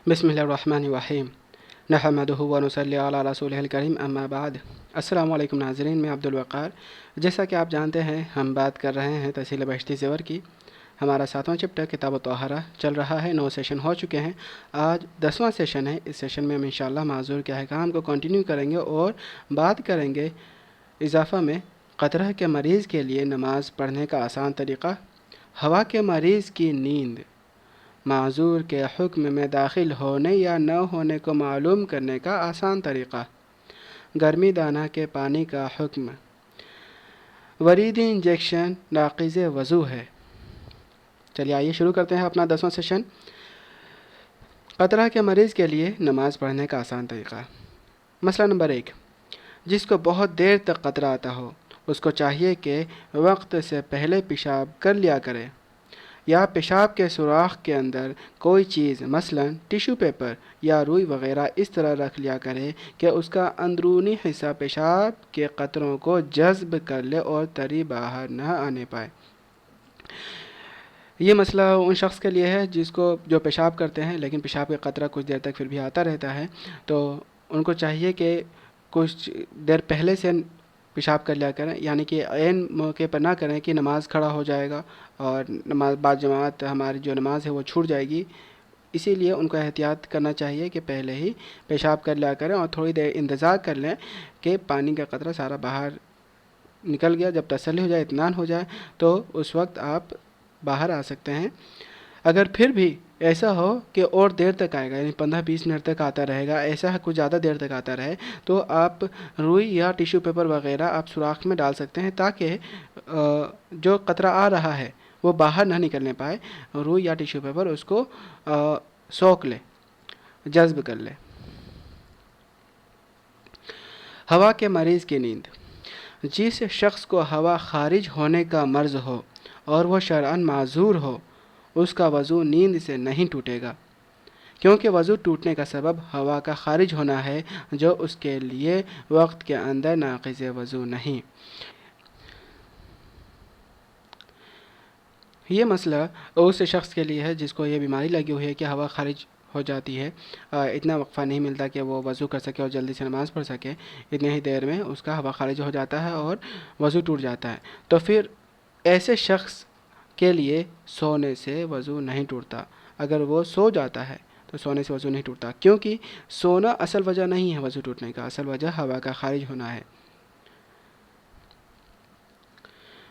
بسم اللہ الرحمن الرحیم نحمدہ و نصلی علی رسولہ الکریم اما بعد۔ السلام علیکم ناظرین، میں عبدالوقار۔ جیسا کہ آپ جانتے ہیں ہم بات کر رہے ہیں تحصیل بہشتی زیور کی۔ ہمارا 7واں چیپٹر کتاب الطہارہ چل رہا ہے، 9 سیشن ہو چکے ہیں، آج 10واں سیشن ہے۔ اس سیشن میں ہم انشاءاللہ معذور کے احکام کو کنٹینیو کریں گے اور بات کریں گے اضافہ میں قطرہ کے مریض کے لیے نماز پڑھنے کا آسان طریقہ، ہوا کے مریض کی نیند، معذور کے حکم میں داخل ہونے یا نہ ہونے کو معلوم کرنے کا آسان طریقہ، گرمی دانہ کے پانی کا حکم، وریدی انجیکشن ناقض وضو ہے۔ چلیے آئیے شروع کرتے ہیں اپنا 10واں سیشن۔ قطرہ کے مریض کے لیے نماز پڑھنے کا آسان طریقہ۔ مسئلہ نمبر 1، جس کو بہت دیر تک قطرہ آتا ہو اس کو چاہیے کہ وقت سے پہلے پیشاب کر لیا کرے، یا پیشاب کے سوراخ کے اندر کوئی چیز مثلا ٹیشو پیپر یا روئی وغیرہ اس طرح رکھ لیا کرے کہ اس کا اندرونی حصہ پیشاب کے قطروں کو جذب کر لے اور تری باہر نہ آنے پائے۔ یہ مسئلہ ان شخص کے لیے ہے جو پیشاب کرتے ہیں لیکن پیشاب کا قطرہ کچھ دیر تک پھر بھی آتا رہتا ہے، تو ان کو چاہیے کہ کچھ دیر پہلے سے پیشاب کر لیا کریں، یعنی کہ عین موقع پر نہ کریں کہ نماز کھڑا ہو جائے گا اور نماز بعد جماعت ہماری جو نماز ہے وہ چھوٹ جائے گی۔ اسی لیے ان کو احتیاط کرنا چاہیے کہ پہلے ہی پیشاب کر لیا کریں اور تھوڑی دیر انتظار کر لیں کہ پانی کا قطرہ سارا باہر نکل گیا۔ جب تسلی ہو جائے، اطمینان ہو جائے، تو اس وقت آپ باہر آ سکتے ہیں۔ اگر پھر بھی ایسا ہو کہ اور دیر تک آئے گا، یعنی 15-20 منٹ تک آتا رہے گا، ایسا ہے کچھ زیادہ دیر تک آتا رہے، تو آپ روئی یا ٹیشو پیپر وغیرہ آپ سوراخ میں ڈال سکتے ہیں تاکہ جو قطرہ آ رہا ہے وہ باہر نہ نکلنے پائے۔ روئی یا ٹیشو پیپر اس کو سوک لے، جذب کر لے۔ ہوا کے مریض کی نیند۔ جس شخص کو ہوا خارج ہونے کا مرض ہو اور وہ شرعاً معذور ہو، اس کا وضو نیند سے نہیں ٹوٹے گا، کیونکہ وضو ٹوٹنے کا سبب ہوا کا خارج ہونا ہے جو اس کے لیے وقت کے اندر ناقض وضو نہیں۔ یہ مسئلہ اس شخص کے لیے ہے جس کو یہ بیماری لگی ہوئی ہے کہ ہوا خارج ہو جاتی ہے، اتنا وقفہ نہیں ملتا کہ وہ وضو کر سکے اور جلدی سے نماز پڑھ سکے، اتنے ہی دیر میں اس کا ہوا خارج ہو جاتا ہے اور وضو ٹوٹ جاتا ہے۔ تو پھر ایسے شخص کے لیے سونے سے وضو نہیں ٹوٹتا۔ اگر وہ سو جاتا ہے تو سونے سے وضو نہیں ٹوٹتا، کیونکہ سونا اصل وجہ نہیں ہے وضو ٹوٹنے کا، اصل وجہ ہوا کا خارج ہونا ہے۔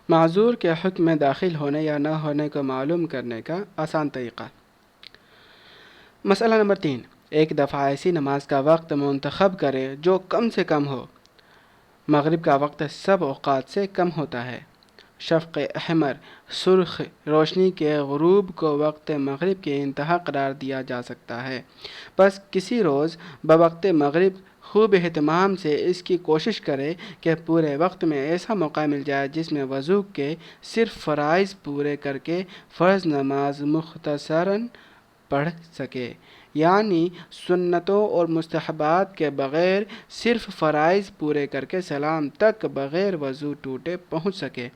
معذور کے حکم میں داخل ہونے یا نہ ہونے کو معلوم کرنے کا آسان طریقہ۔ مسئلہ نمبر 3، ایک دفعہ ایسی نماز کا وقت منتخب کرے جو کم سے کم ہو۔ مغرب کا وقت سب اوقات سے کم ہوتا ہے۔ شفق احمر سرخ روشنی کے غروب کو وقت مغرب کی انتہا قرار دیا جا سکتا ہے، بس کسی روز بوقت مغرب خوب اہتمام سے اس کی کوشش کرے کہ پورے وقت میں ایسا موقع مل جائے جس میں وضو کے صرف فرائض پورے کر کے فرض نماز مختصراً پڑھ سکے، یعنی سنتوں اور مستحبات کے بغیر صرف فرائض پورے کر کے سلام تک بغیر وضو ٹوٹے پہنچ سکے۔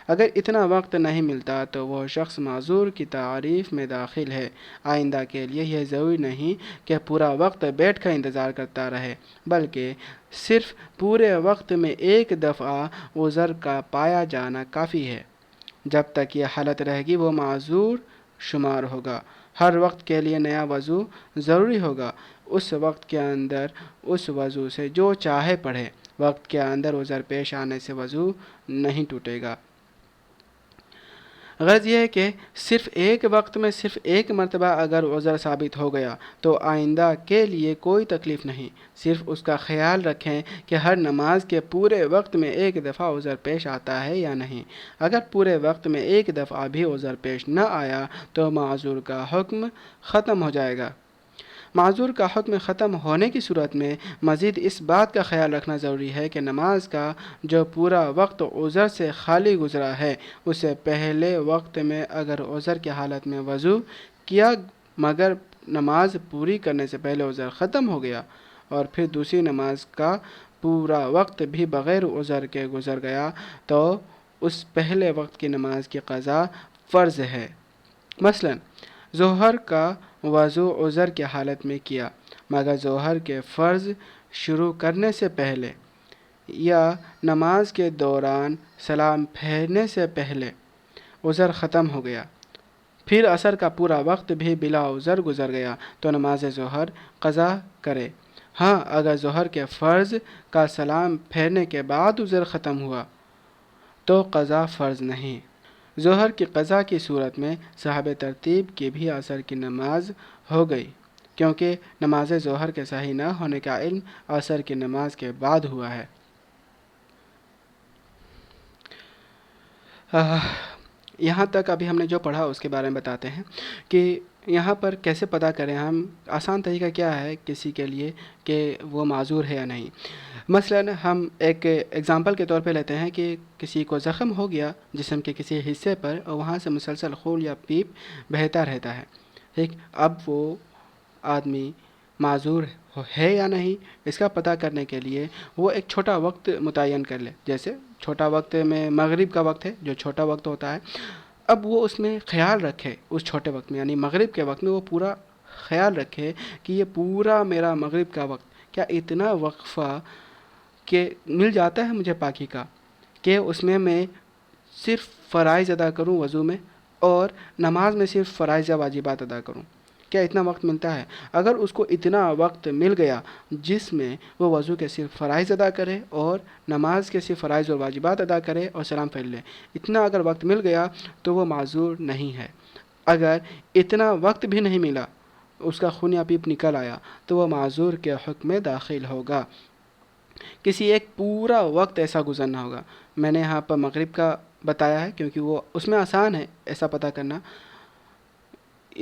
اگر اتنا وقت نہیں ملتا تو وہ شخص معذور کی تعریف میں داخل ہے۔ آئندہ کے لیے یہ ضروری نہیں کہ پورا وقت بیٹھ کر انتظار کرتا رہے، بلکہ صرف پورے وقت میں ایک دفعہ عذر کا پایا جانا کافی ہے۔ جب تک یہ حالت رہے گی وہ معذور شمار ہوگا۔ ہر وقت کے لیے نیا وضو ضروری ہوگا۔ اس وقت کے اندر اس وضو سے جو چاہے پڑھے۔ وقت کے اندر عذر پیش آنے سے وضو نہیں ٹوٹے گا۔ غرض یہ ہے کہ صرف ایک وقت میں صرف ایک مرتبہ اگر عذر ثابت ہو گیا تو آئندہ کے لیے کوئی تکلیف نہیں۔ صرف اس کا خیال رکھیں کہ ہر نماز کے پورے وقت میں ایک دفعہ عذر پیش آتا ہے یا نہیں۔ اگر پورے وقت میں ایک دفعہ بھی عذر پیش نہ آیا تو معذور کا حکم ختم ہو جائے گا۔ معذور کا حکم ختم ہونے کی صورت میں مزید اس بات کا خیال رکھنا ضروری ہے کہ نماز کا جو پورا وقت عذر سے خالی گزرا ہے، اس سے پہلے وقت میں اگر عذر کی حالت میں وضو کیا مگر نماز پوری کرنے سے پہلے عذر ختم ہو گیا اور پھر دوسری نماز کا پورا وقت بھی بغیر عذر کے گزر گیا تو اس پہلے وقت کی نماز کی قضا فرض ہے۔ مثلا ظہر کا وضو عذر کی حالت میں کیا مگر ظہر کے فرض شروع کرنے سے پہلے یا نماز کے دوران سلام پھیرنے سے پہلے عذر ختم ہو گیا، پھر عصر کا پورا وقت بھی بلا عذر گزر گیا تو نماز ظہر قضا کرے۔ ہاں، اگر ظہر کے فرض کا سلام پھیرنے کے بعد عذر ختم ہوا تو قضا فرض نہیں۔ ظہر کی قضا کی صورت میں صاحب ترتیب کی بھی عصر کی نماز ہو گئی، کیونکہ نماز ظہر کے صحیح نہ ہونے کا علم عصر کی نماز کے بعد ہوا ہے۔ یہاں تک ابھی ہم نے جو پڑھا اس کے بارے میں بتاتے ہیں کہ یہاں پر کیسے پتہ کریں ہم، آسان طریقہ کیا ہے کسی کے لیے کہ وہ معذور ہے یا نہیں۔ مثلا ہم ایک ایگزامپل کے طور پہ لیتے ہیں کہ کسی کو زخم ہو گیا جسم کے کسی حصے پر اور وہاں سے مسلسل خون یا پیپ بہتا رہتا ہے، ٹھیک، اب وہ آدمی معذور ہے یا نہیں، اس کا پتہ کرنے کے لیے وہ ایک چھوٹا وقت متعین کر لے۔ جیسے چھوٹا وقت میں مغرب کا وقت ہے جو چھوٹا وقت ہوتا ہے، اب وہ اس میں خیال رکھے، اس چھوٹے وقت میں یعنی مغرب کے وقت میں وہ پورا خیال رکھے کہ یہ پورا میرا مغرب کا وقت کیا اتنا وقفہ کہ مل جاتا ہے مجھے پاکی کا کہ اس میں صرف فرائض ادا کروں وضو میں اور نماز میں صرف فرائض یا واجبات ادا کروں، کیا اتنا وقت ملتا ہے؟ اگر اس کو اتنا وقت مل گیا جس میں وہ وضو کے صرف فرائض ادا کرے اور نماز کے صرف فرائض اور واجبات ادا کرے اور سلام پھیر لے، اتنا اگر وقت مل گیا تو وہ معذور نہیں ہے۔ اگر اتنا وقت بھی نہیں ملا، اس کا خون یا پیپ نکل آیا تو وہ معذور کے حکم میں داخل ہوگا۔ کسی ایک پورا وقت ایسا گزرنا ہوگا۔ میں نے یہاں پر مغرب کا بتایا ہے کیونکہ وہ اس میں آسان ہے ایسا پتہ کرنا۔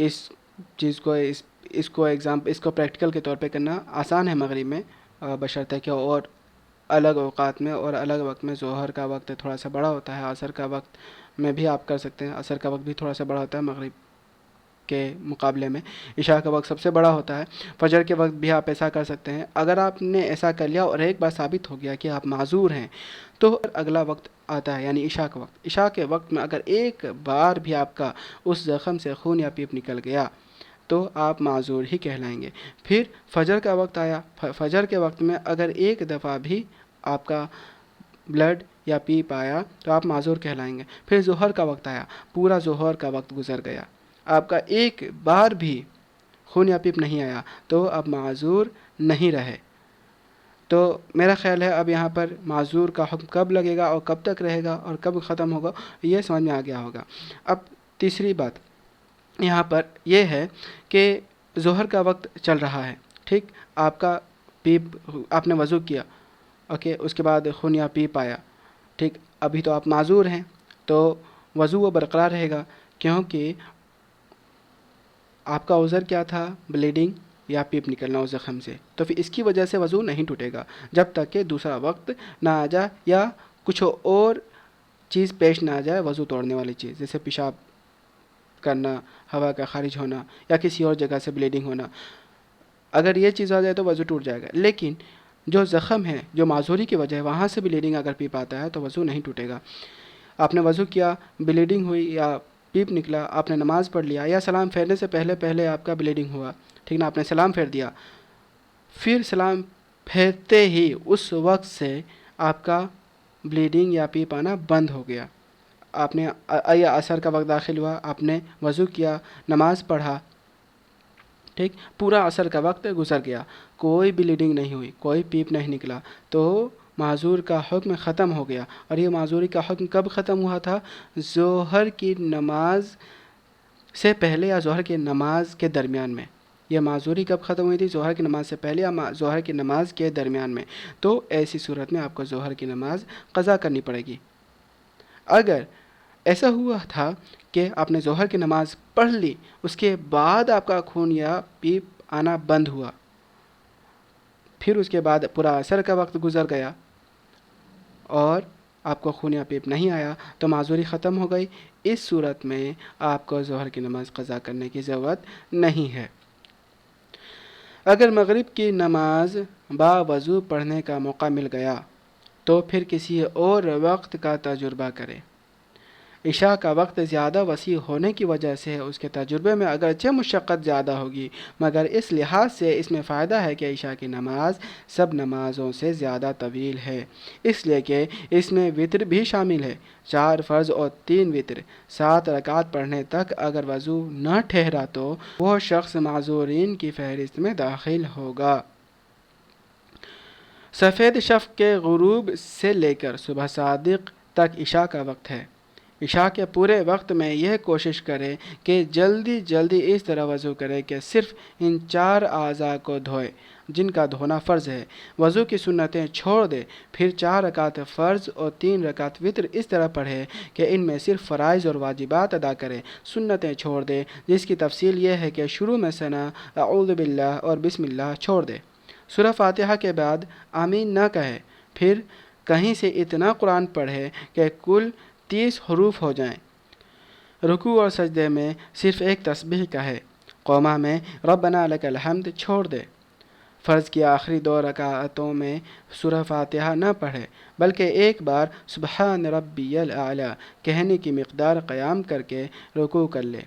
اس چیز کو اس کو پریکٹیکل کے طور پہ کرنا آسان ہے مغرب میں، بشرطے کہ اور الگ اوقات میں اور الگ وقت میں ظہر کا وقت تھوڑا سا بڑا ہوتا ہے، عصر کا وقت میں بھی آپ کر سکتے ہیں، عصر کا وقت بھی تھوڑا سا بڑا ہوتا ہے مغرب کے مقابلے میں، عشاء کا وقت سب سے بڑا ہوتا ہے، فجر کے وقت بھی آپ ایسا کر سکتے ہیں۔ اگر آپ نے ایسا کر لیا اور ایک بار ثابت ہو گیا کہ آپ معذور ہیں تو اگلا وقت آتا ہے یعنی عشاء کا وقت۔ عشاء کے وقت میں اگر ایک بار بھی آپ کا اس زخم سے خون یا پیپ نکل گیا تو آپ معذور ہی کہلائیں گے۔ پھر فجر کا وقت آیا، فجر کے وقت میں اگر ایک دفعہ بھی آپ کا بلڈ یا پیپ آیا تو آپ معذور کہلائیں گے۔ پھر ظہر کا وقت آیا، پورا ظہر کا وقت گزر گیا، آپ کا ایک بار بھی خون یا پیپ نہیں آیا تو آپ معذور نہیں رہے۔ تو میرا خیال ہے اب یہاں پر معذور کا حکم کب لگے گا اور کب تک رہے گا اور کب ختم ہوگا یہ سمجھ میں آ گیا ہوگا۔ اب تیسری بات یہاں پر یہ ہے کہ ظہر کا وقت چل رہا ہے، ٹھیک، آپ کا پیپ، آپ نے وضو کیا، اوکے، اس کے بعد خون یا پیپ آیا، ٹھیک، ابھی تو آپ معذور ہیں تو وضو وہ برقرار رہے گا کیونکہ آپ کا عذر کیا تھا؟ بلیڈنگ یا پیپ نکلنا اس زخم سے، تو پھر اس کی وجہ سے وضو نہیں ٹوٹے گا جب تک کہ دوسرا وقت نہ آ جائے یا کچھ اور چیز پیش نہ آ جائے وضو توڑنے والی چیز، جیسے پیشاب کرنا، ہوا کا خارج ہونا یا کسی اور جگہ سے بلیڈنگ ہونا۔ اگر یہ چیز آ جائے تو وضو ٹوٹ جائے گا، لیکن جو زخم ہے جو معذوری کی وجہ ہے وہاں سے بلیڈنگ اگر پیپ آتا ہے تو وضو نہیں ٹوٹے گا۔ آپ نے وضو کیا، بلیڈنگ ہوئی یا پیپ نکلا، آپ نے نماز پڑھ لیا یا سلام پھیرنے سے پہلے آپ کا بلیڈنگ ہوا، ٹھیک نا، آپ نے سلام پھیر دیا، پھر سلام پھیرتے ہی اس وقت سے آپ کا بلیڈنگ یا پیپ آنا بند ہو گیا۔ آپ نے عصر کا وقت داخل ہوا، آپ نے وضو کیا، نماز پڑھا، ٹھیک، پورا عصر کا وقت گزر گیا، کوئی بلیڈنگ نہیں ہوئی، کوئی پیپ نہیں نکلا، تو معذور کا حکم ختم ہو گیا۔ اور یہ معذوری کا حکم کب ختم ہوا تھا؟ ظہر کی نماز سے پہلے یا ظہر کی نماز کے درمیان میں۔ یہ معذوری کب ختم ہوئی تھی؟ ظہر کی نماز سے پہلے یا ظہر کی نماز کے درمیان میں۔ تو ایسی صورت میں آپ کو ظہر کی نماز قضا کرنی پڑے گی۔ اگر ایسا ہوا تھا کہ آپ نے ظہر کی نماز پڑھ لی، اس کے بعد آپ کا خون یا پیپ آنا بند ہوا، پھر اس کے بعد پورا عصر کا وقت گزر گیا اور آپ کو خون یا پیپ نہیں آیا تو معذوری ختم ہو گئی، اس صورت میں آپ کو ظہر کی نماز قضا کرنے کی ضرورت نہیں ہے۔ اگر مغرب کی نماز باوضو پڑھنے کا موقع مل گیا تو پھر کسی اور وقت کا تجربہ کرے۔ عشاء کا وقت زیادہ وسیع ہونے کی وجہ سے اس کے تجربے میں اگرچہ مشقت زیادہ ہوگی، مگر اس لحاظ سے اس میں فائدہ ہے کہ عشاء کی نماز سب نمازوں سے زیادہ طویل ہے، اس لیے کہ اس میں وتر بھی شامل ہے۔ 4 فرض اور 3 وتر 7 رکعت پڑھنے تک اگر وضو نہ ٹھہرا تو وہ شخص معذورین کی فہرست میں داخل ہوگا۔ سفید شفق کے غروب سے لے کر صبح صادق تک عشاء کا وقت ہے۔ عشاء کے پورے وقت میں یہ کوشش کرے کہ جلدی جلدی اس طرح وضو کرے کہ صرف ان 4 اعضاء کو دھوئے جن کا دھونا فرض ہے، وضو کی سنتیں چھوڑ دے، پھر 4 رکعت فرض اور 3 رکعت وتر اس طرح پڑھے کہ ان میں صرف فرائض اور واجبات ادا کرے، سنتیں چھوڑ دے، جس کی تفصیل یہ ہے کہ شروع میں ثنا، اعوذ باللہ اور بسم اللہ چھوڑ دے، سورہ فاتحہ کے بعد آمین نہ کہے، پھر کہیں سے اتنا قرآن پڑھے کہ کل 30 حروف ہو جائیں، رکوع اور سجدے میں صرف ایک تسبیح کہے، قوما میں ربنا لک الحمد چھوڑ دے، فرض کی آخری 2 رکعتوں میں سورہ فاتحہ نہ پڑھے بلکہ ایک بار سبحان ربی الاعلی کہنے کی مقدار قیام کر کے رکوع کر لے،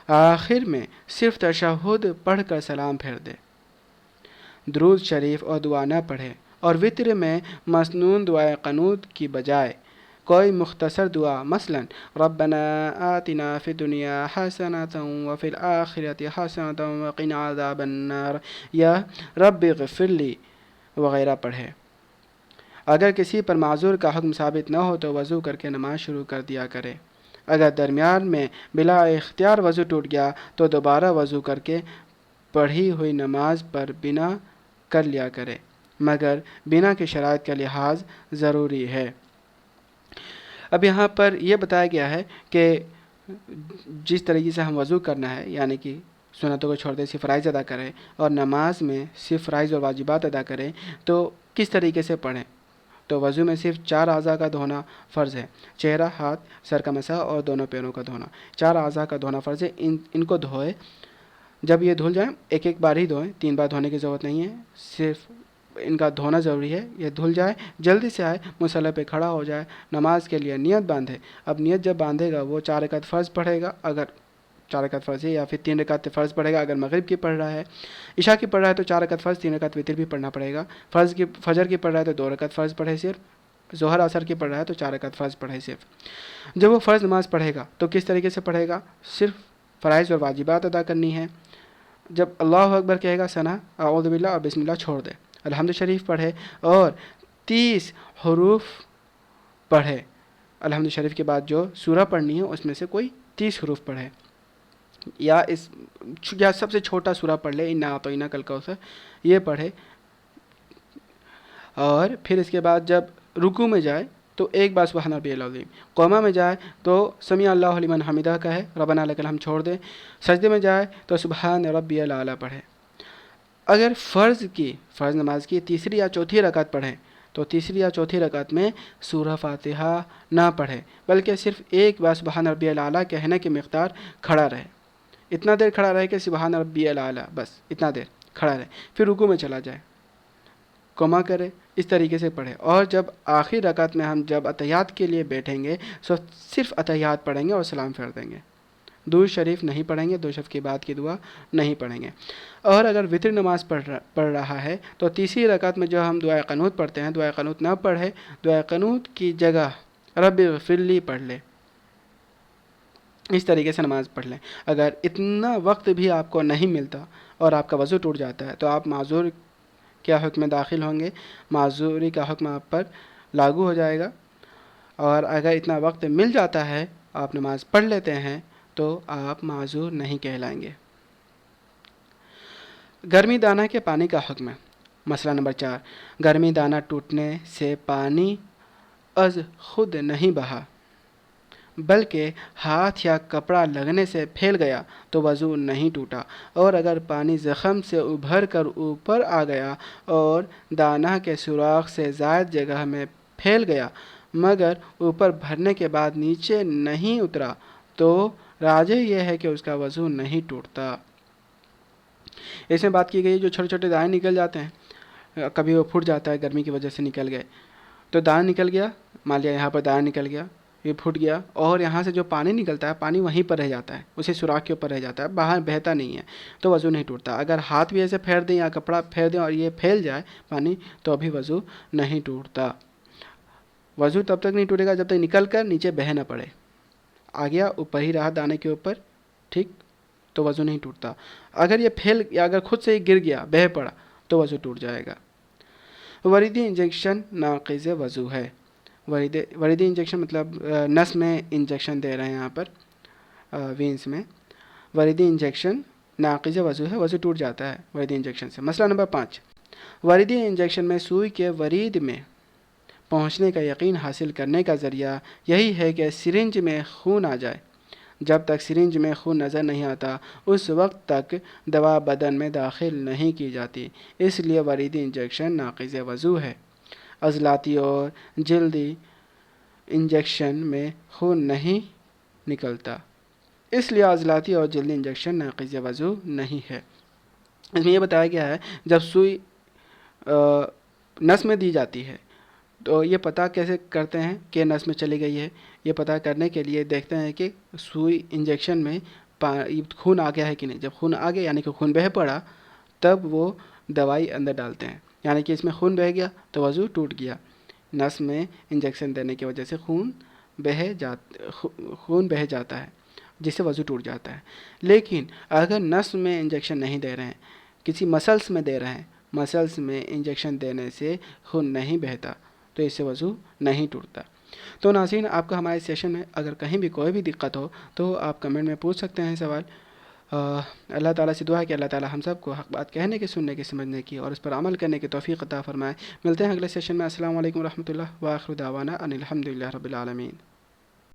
آخر میں صرف تشہد پڑھ کر سلام پھیر دے، درود شریف اور دعا نہ پڑھے، اور وتر میں مسنون دعائے قنوت کی بجائے کوئی مختصر دعا مثلا ربنا آتنا فی الدنیا حسنۃ وفی الآخرۃ حسنۃ وقنا عذاب النار یا رب اغفر لی وغیرہ پڑھے۔ اگر کسی پر معذور کا حکم ثابت نہ ہو تو وضو کر کے نماز شروع کر دیا کرے، اگر درمیان میں بلا اختیار وضو ٹوٹ گیا تو دوبارہ وضو کر کے پڑھی ہوئی نماز پر بنا کر لیا کرے، مگر بنا کی شرائط کا لحاظ ضروری ہے۔ اب یہاں پر یہ بتایا گیا ہے کہ جس طریقے سے ہم وضو کرنا ہے، یعنی کہ سنتوں کو چھوڑ دے صرف فرائض ادا کریں اور نماز میں صرف فرائض اور واجبات ادا کریں، تو کس طریقے سے پڑھیں؟ تو وضو میں صرف 4 اعضاء کا دھونا فرض ہے، چہرہ، ہاتھ، سر کا مسح اور دونوں پیروں کا دھونا، 4 اعضاء کا دھونا فرض ہے، ان کو دھوئے، جب یہ دھل جائیں ایک بار ہی دھوئیں، 3 بار دھونے کی ضرورت نہیں ہے، صرف ان کا دھونا ضروری ہے، یہ دھل جائے، جلدی سے آئے، مصلی پہ کھڑا ہو جائے، نماز کے لیے نیت باندھے، اب نیت جب باندھے گا وہ 4 رکعت فرض پڑھے گا، اگر 4 رکعت فرض ہے، یا پھر 3 رکعت فرض پڑھے گا اگر مغرب کی پڑھ رہا ہے، عشاء کی پڑھ رہا ہے تو 4 رکعت فرض، 3 رکعت وتر بھی پڑھنا پڑے گا، فجر کی پڑھ رہا ہے تو 2 رکعت فرض پڑھے صرف، ظہر عصر کی پڑھ رہا ہے تو 4 رکعت فرض پڑھے صرف۔ جب وہ فرض نماز پڑھے گا تو کس طریقے سے پڑھے گا؟ صرف فرائض اور واجبات ادا کرنی ہے، جب اللہ اکبر کہے گا ثنا، اعوذ باللہ اور بسم اللہ چھوڑ دے، الحمد شریف پڑھے اور 30 حروف پڑھے، الحمد شریف کے بعد جو سورہ پڑھنی ہے اس میں سے کوئی 30 حروف پڑھے، یا سب سے چھوٹا سورہ پڑھ لے، انا اعطیناک الکوثر، یہ پڑھے، اور پھر اس کے بعد جب رکوع میں جائے تو ایک بار سبحان ربی العظیم، قوما میں جائے تو سمیع اللہ لمن حمدہ کہے، ربنا لک الحمد چھوڑ دے، سجدے میں جائے تو سبحان ربی الاعلی پڑھے۔ اگر فرض نماز کی تیسری یا چوتھی رکعت پڑھیں تو تیسری یا چوتھی رکعت میں سورہ فاتحہ نہ پڑھے بلکہ صرف ایک بار سبحان ربی الاعلی کہنے کی مقدار کھڑا رہے، اتنا دیر کھڑا رہے کہ سبحان ربی الاعلی، بس اتنا دیر کھڑا رہے، پھر رکوع میں چلا جائے، قوما کرے، اس طریقے سے پڑھے، اور جب آخری رکعت میں ہم جب اتحیات کے لیے بیٹھیں گے تو صرف اتحیات پڑھیں گے اور سلام پھیر دیں گے، درود شریف نہیں پڑھیں گے، درود شریف کے بعد کی دعا نہیں پڑھیں گے۔ اور اگر وتر نماز پڑھ رہا ہے تو تیسری رکعت میں جو ہم دعائے قنوت پڑھتے ہیں، دعائے قنوت نہ پڑھے، دعائے قنوت کی جگہ رب اغفر لی پڑھ لے، اس طریقے سے نماز پڑھ لیں۔ اگر اتنا وقت بھی آپ کو نہیں ملتا اور آپ کا وضو ٹوٹ جاتا ہے تو آپ معذور کیا حکم داخل ہوں گے؟ معذوری کا حکم آپ پر لاگو ہو جائے گا، اور اگر اتنا وقت مل جاتا ہے آپ نماز پڑھ لیتے ہیں تو آپ معذور نہیں کہلائیں گے۔ گرمی دانہ کے پانی کا حکم ہے۔ مسئلہ نمبر 4، گرمی دانہ ٹوٹنے سے پانی از خود نہیں بہا بلکہ ہاتھ یا کپڑا لگنے سے پھیل گیا تو وضو نہیں ٹوٹا، اور اگر پانی زخم سے ابھر کر اوپر آ گیا اور دانہ کے سوراخ سے زائد جگہ میں پھیل گیا مگر اوپر بھرنے کے بعد نیچے نہیں اترا تو راجح یہ ہے کہ اس کا وضو نہیں ٹوٹتا۔ اس میں بات کی گئی جو چھوٹے چھوٹے دانے نکل جاتے ہیں، کبھی وہ پھٹ جاتا ہے گرمی کی وجہ سے نکل گئے، تو دانا نکل گیا، مان لیا یہاں پر دانا نکل گیا، یہ پھٹ گیا اور یہاں سے جو پانی نکلتا ہے پانی وہیں پر رہ جاتا ہے، اسی سوراخ کے اوپر رہ جاتا ہے، باہر بہتا نہیں ہے، تو وضو نہیں ٹوٹتا۔ اگر ہاتھ بھی ایسے پھیر دیں یا کپڑا پھیر دیں اور یہ پھیل جائے پانی تو ابھی وضو نہیں ٹوٹتا۔ وضو تب تک نہیں ٹوٹے گا جب تک نکل کر نیچے بہہ نہ پڑے، آ گیا اوپر ہی رہا دانے کے اوپر، ٹھیک، تو وضو نہیں ٹوٹتا۔ اگر یہ پھیل یا اگر خود سے ہی گر گیا بہہ پڑا تو وضو ٹوٹ جائے گا۔ وریدی انجیکشن ناقض وضو ہے۔ وریدی انجیکشن مطلب نس میں انجیکشن دے رہے ہیں یہاں پر، وینس میں۔ وریدی انجیکشن ناقض وضو ہے، وضو ٹوٹ جاتا ہے وریدی انجیکشن سے۔ مسئلہ نمبر 5، وریدی انجیکشن میں سوئی کے ورید میں پہنچنے کا یقین حاصل کرنے کا ذریعہ یہی ہے کہ سرنج میں خون آ جائے۔ جب تک سرنج میں خون نظر نہیں آتا اس وقت تک دوا بدن میں داخل نہیں کی جاتی، اس لیے وریدی انجیکشن ناقض وضو ہے۔ عضلاتی اور جلدی انجیکشن میں خون نہیں نکلتا، اس لیے عضلاتی اور جلدی انجیکشن ناقض وضو نہیں ہے۔ اس میں یہ بتایا گیا ہے جب سوئی نس میں دی جاتی ہے تو یہ پتہ کیسے کرتے ہیں کہ نس میں چلی گئی ہے؟ یہ پتہ کرنے کے لیے دیکھتے ہیں کہ سوئی انجیکشن میں خون آ گیا ہے کہ نہیں۔ جب خون آ گیا یعنی کہ خون بہہ پڑا تب وہ دوائی اندر ڈالتے ہیں، یعنی کہ اس میں خون بہہ گیا تو وضو ٹوٹ گیا۔ نس میں انجیکشن دینے کی وجہ سے خون بہہ جاتا ہے جس سے وضو ٹوٹ جاتا ہے۔ لیکن اگر نس میں انجیکشن نہیں دے رہے ہیں، کسی مسلس میں دے رہے ہیں، مسلس میں انجیکشن دینے سے خون نہیں بہتا تو اس سے وضو نہیں ٹوٹتا۔ تو ناظرین، آپ کو ہمارے سیشن میں اگر کہیں بھی کوئی بھی دقت ہو تو آپ کمنٹ میں پوچھ سکتے ہیں سوال۔ اللہ تعالیٰ سے دعا ہے کہ اللہ تعالیٰ ہم سب کو حق بات کہنے کی، سننے کی، سمجھنے کی اور اس پر عمل کرنے کی توفیق عطا فرمائے۔ ملتے ہیں اگلے سیشن میں۔ السلام علیکم ورحمۃ اللہ، وآخر دعوانا ان الحمد للہ رب العالمین۔